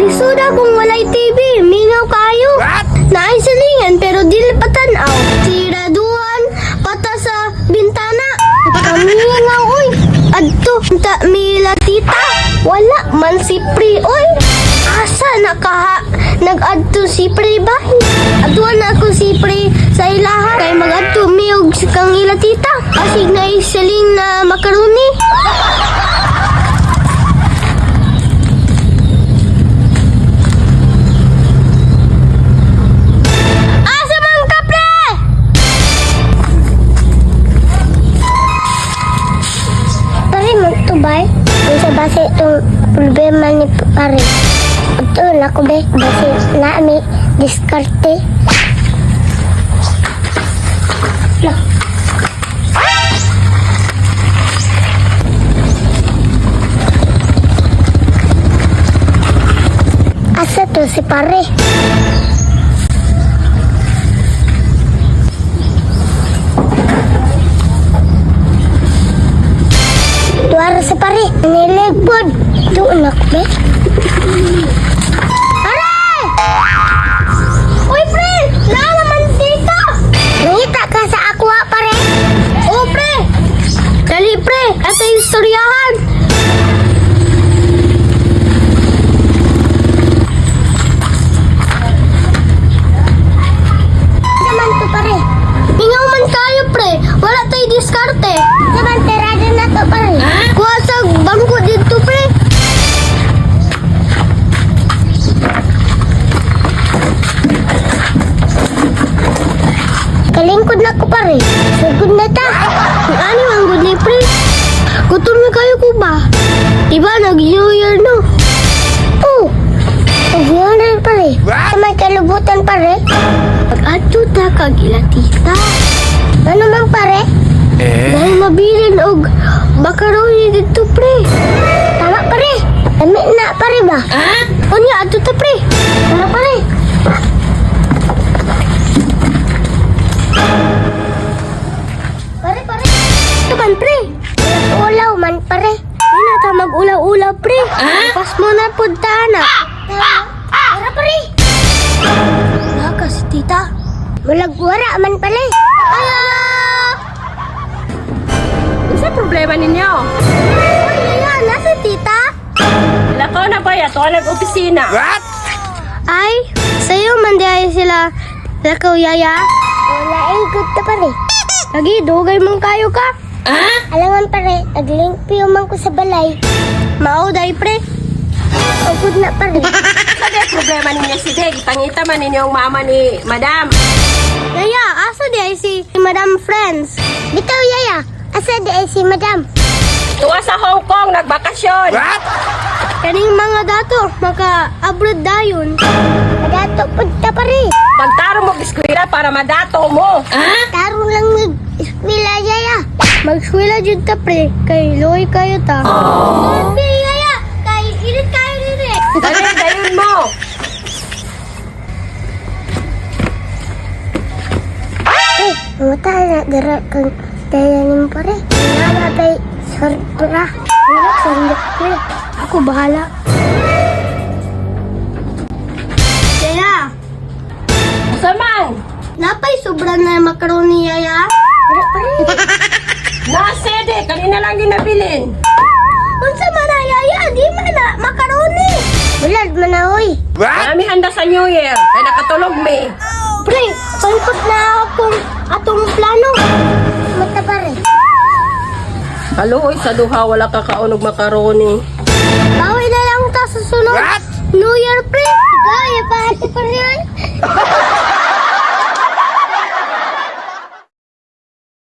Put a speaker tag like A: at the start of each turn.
A: Lisuda kung walay TV, mingaw kayo. Naay silingan pero dili patanaw. Siraduhan, pata sa bintana. Kamingaw, oy. Adto, ta mila tita. Wala man si Pri, oy. Asa nag-adto si Pri ba? Adtuan na ako si Pri sa ilaha. Kay mag-adto miyog kang ila tita. Asig na isiling na makaroni. Asa man ka, Pre? Pare, magtubay. Kung sa base itong problema ni Pare. Ito na ko be. Base na may diskarte. Lah. Asa to si Pare? Tuwara si Pare. Nilegbod. Doon ako be. Pare! Uy, Pre! Naa naman dito! Nangita ka sa aqua, Pare? Oo, Pre! Dali, Pre! Ito yung istoryahan! Naman to, Pare. Hingaw man tayo, Pre. Wala tayo diskarte. Naman, terada na to, Pare. Kuha sa bangko dito, Pre. Kalingkod na ko, Pare. Sagod na ta. Ano ang good ni Pre? Gutom na kayo ko ba? Diba nag-New Year, no? Oo. Nag-New Year, Pare. Sa may kalubutan, Pare. Pag-adto ta kag ila tita. Ano man, Pare? Dahil mabilin og makaroni dito, Pre. Tama, Pare. Dami na, Pare ba? Unya, adto ta, Pre. Tama, Pare. Pare, Pare. Ito man, Pre. Ulaw man, Pare. Hindi na ta mag-ulaw-ulaw, Pre. Pas mo na punta na. Tara, Pare. Naka si tita. Mulag-wara man, Pare.
B: Ano sa problema ninyo?
A: Ay, nasa tita?
B: Lako na ba yato nag-opisina?
A: Ay, sa'yo man di ay sila lakaw, Yaya. Wala ay good ta, Pare. Lagi, dugay mong kayo ka. Alangan, Pare, naglimpyo man ko sa balay. Mao, day, Pre. O, good na, Pare.
B: Ano problema ninyo si Deg? Pangita man ninyong mama ni Madam.
A: Yaya, asa di ay si Madam Friends? Bitaw, Yaya. Asa di ay si Madam?
B: Tuwa sa Hong Kong, nagbakasyon.
A: Kaning mga dato, maka-abroad dayon. Madato punta, Pare.
B: Pagtaro mo biskwila para madato mo.
A: Taro lang mag-eskwela, Yaya. Mag-eskwela dyan ta, Pre. Kay Loy kayo ta. Pre, Yaya. Kay init kayo din eh.
B: Dali, dayon mo.
A: Eh, muta na dara kang dayanin, Pare. Nalabay, sortura. Wala, sandok, Pre. Ako bahala. Yaya,
B: Samang,
A: napay sobra na yung makaroni, Yaya. Wala, Pare.
B: nasede, kanina lang ginabilin.
A: Unsa man na, Yaya? Di man na makaroni. Wala, manahoy.
B: Marami handa sa New Year, kaya nakatulog me.
A: Pre, pangkot na akong atong plano. Mata, Pare.
B: Haluoy sa duha, wala kakaunog makaroni.
A: Bawi na lang ta sa sunod. New Year, Pre. Gaya pa.